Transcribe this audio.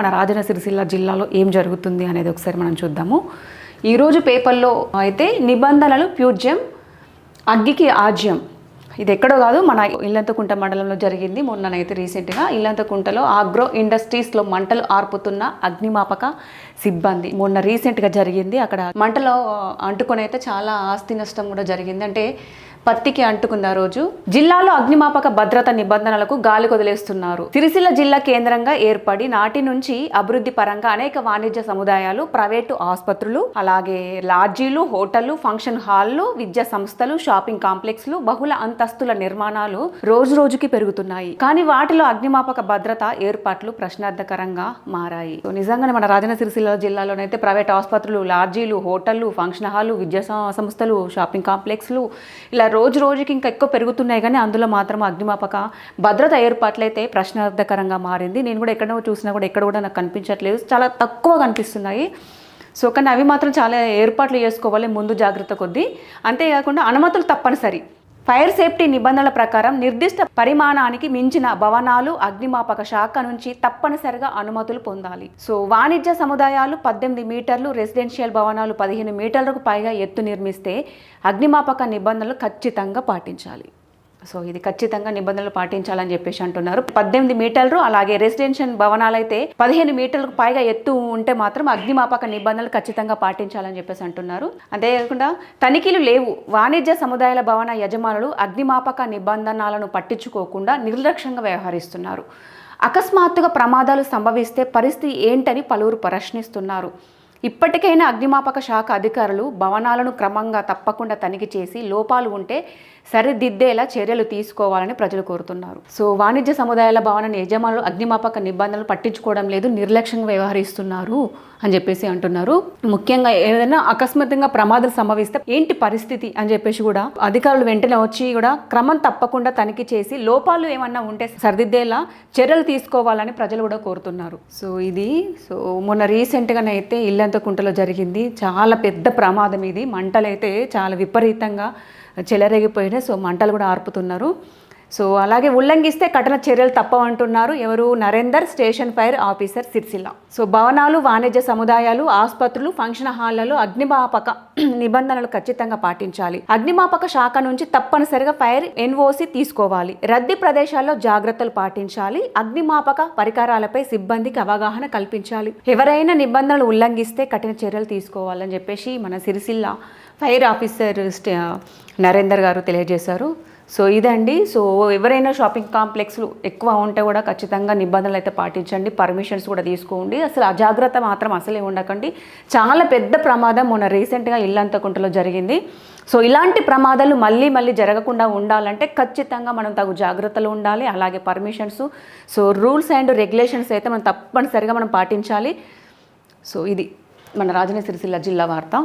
మన రాజన్న సిరిసిల్ల జిల్లాలో ఏం జరుగుతుంది అనేది ఒకసారి మనం చూద్దాము. ఈరోజు పేపర్లో అయితే నిబంధనలు ప్యూజ్యం అగ్గికి ఆజ్యం. ఇది ఎక్కడో కాదు, మన ఇల్లంతకుంట మండలంలో జరిగింది. మొన్ననైతే రీసెంట్గా ఇల్లంతకుంటలో ఆగ్రో ఇండస్ట్రీస్లో మంటలు ఆర్పుతున్న అగ్నిమాపక సిబ్బంది మొన్న రీసెంట్గా జరిగింది. అక్కడ మంటలో అంటుకొని అయితే చాలా ఆస్తి నష్టం కూడా జరిగింది. అంటే పత్తికి అంటుకుంది ఆ రోజు. జిల్లాలో అగ్నిమాపక భద్రత నిబంధనలకు గాలి కొదిలేస్తున్నారు. సిరిసిల్ల జిల్లా కేంద్రంగా ఏర్పడి నాటి నుంచి అభివృద్ధి పరంగా అనేక వాణిజ్య సముదాయాలు, ప్రైవేటు ఆసుపత్రులు, అలాగే లాడ్జీలు, హోటళ్లు, ఫంక్షన్ హాల్లు, విద్యా సంస్థలు, షాపింగ్ కాంప్లెక్స్లు, బహుళ అంతస్తుల నిర్మాణాలు రోజు రోజుకి పెరుగుతున్నాయి. కానీ వాటిలో అగ్నిమాపక భద్రత ఏర్పాట్లు ప్రశ్నార్థకరంగా మారాయి. నిజంగానే మన రాజన్న సిరిసిల్ల జిల్లాలోనైతే ప్రైవేట్ ఆసుపత్రులు, లాడ్జీలు, హోటళ్లు, ఫంక్షన్ హాల్లు, విద్యా సంస్థలు, షాపింగ్ కాంప్లెక్స్లు ఇలా రోజు రోజుకి ఇంకా ఎక్కువ పెరుగుతున్నాయి. కానీ అందులో మాత్రం అగ్నిమాపక భద్రత ఏర్పాట్లు అయితే ప్రశ్నార్థకరంగా మారింది. నేను కూడా ఎక్కడో చూసినా కూడా ఎక్కడ కూడా నాకు కనిపించట్లేదు, చాలా తక్కువ కనిపిస్తున్నాయి. సో కానీ అవి మాత్రం చాలా ఏర్పాట్లు చేసుకోవాలి ముందు జాగ్రత్త కొద్దీ. అంతేకాకుండా అనుమతులు తప్పనిసరి. ఫైర్ సేఫ్టీ నిబంధనల ప్రకారం నిర్దిష్ట పరిమాణానికి మించిన భవనాలు అగ్నిమాపక శాఖ నుంచి తప్పనిసరిగా అనుమతులు పొందాలి. సో వాణిజ్య సముదాయాలు 18 మీటర్లు, రెసిడెన్షియల్ భవనాలు 15 మీటర్లకు పైగా ఎత్తు నిర్మిస్తే అగ్నిమాపక నిబంధనలు ఖచ్చితంగా పాటించాలి. సో ఇది ఖచ్చితంగా నిబంధనలు పాటించాలని చెప్పేసి అంటున్నారు. 18 మీటర్లు, అలాగే రెసిడెన్షియల్ భవనాలు అయితే 15 మీటర్లకు పైగా ఎత్తు ఉంటే మాత్రం అగ్నిమాపక నిబంధనలు ఖచ్చితంగా పాటించాలని చెప్పేసి అంటున్నారు. అంతేకాకుండా తనిఖీలు లేవు. వాణిజ్య సముదాయాల భవన యజమానులు అగ్నిమాపక నిబంధనలను పట్టించుకోకుండా నిర్లక్ష్యంగా వ్యవహరిస్తున్నారు. అకస్మాత్తుగా ప్రమాదాలు సంభవిస్తే పరిస్థితి ఏంటని పలువురు ప్రశ్నిస్తున్నారు. ఇప్పటికైనా అగ్నిమాపక శాఖ అధికారులు భవనాలను క్రమంగా తప్పకుండా తనిఖీ చేసి లోపాలు ఉంటే సరిదిద్దేలా చర్యలు తీసుకోవాలని ప్రజలు కోరుతున్నారు. సో వాణిజ్య సముదాయాల భవన యజమానులు అగ్నిమాపక నిబంధనలు పట్టించుకోవడం లేదు, నిర్లక్ష్యంగా వ్యవహరిస్తున్నారు అని చెప్పేసి అంటున్నారు. ముఖ్యంగా ఏదైనా అకస్మాత్తుగా ప్రమాదాలు సంభవిస్తే ఏంటి పరిస్థితి అని చెప్పేసి కూడా అధికారులు వెంటనే వచ్చి కూడా క్రమం తప్పకుండా తనిఖీ చేసి లోపాలు ఏమన్నా ఉంటే సరిదిద్దేలా చర్యలు తీసుకోవాలని ప్రజలు కూడా కోరుతున్నారు. సో మొన్న రీసెంట్గానైతే ఇల్లంతకుంటలో జరిగింది. చాలా పెద్ద ప్రమాదం ఇది. మంటలైతే చాలా విపరీతంగా చెలరేగిపోయినాయి. సో మంటలు కూడా ఆర్పుతున్నారు. సో అలాగే ఉల్లంఘిస్తే కఠిన చర్యలు తప్పవంటున్నారు. ఎవరు? Narender, station fire officer, Sircilla. So భవనాలు, వాణిజ్య సముదాయాలు, ఆసుపత్రులు, ఫంక్షన్ హాళ్లలో అగ్నిమాపక నిబంధనలు ఖచ్చితంగా పాటించాలి. అగ్నిమాపక శాఖ నుంచి తప్పనిసరిగా ఫైర్ ఎన్ఓసి తీసుకోవాలి. రద్దీ ప్రదేశాల్లో జాగ్రత్తలు పాటించాలి. అగ్నిమాపక పరికరాలపై సిబ్బందికి అవగాహన కల్పించాలి. ఎవరైనా నిబంధనలు ఉల్లంఘిస్తే కఠిన చర్యలు తీసుకోవాలని చెప్పేసి మన సిరిసిల్ల ఫైర్ ఆఫీసర్ నరేందర్ గారు తెలియజేశారు. సో ఇదండి. సో ఎవరైనా షాపింగ్ కాంప్లెక్స్లు ఎక్కువ ఉంటే కూడా ఖచ్చితంగా నిబంధనలు అయితే పాటించండి, పర్మిషన్స్ కూడా తీసుకోండి. అసలు అజాగ్రత్త మాత్రం అసలే ఉండకండి. చాలా పెద్ద ప్రమాదం మొన్న రీసెంట్గా ఇల్లంతకుంటలో జరిగింది. సో ఇలాంటి ప్రమాదాలు మళ్ళీ జరగకుండా ఉండాలంటే ఖచ్చితంగా మనం తగు జాగ్రత్తలు ఉండాలి. అలాగే permissions, so rules and regulations అయితే మనం తప్పనిసరిగా మనం పాటించాలి. సో ఇది మన రాజన్న సిరిసిల్ల జిల్లా వార్త.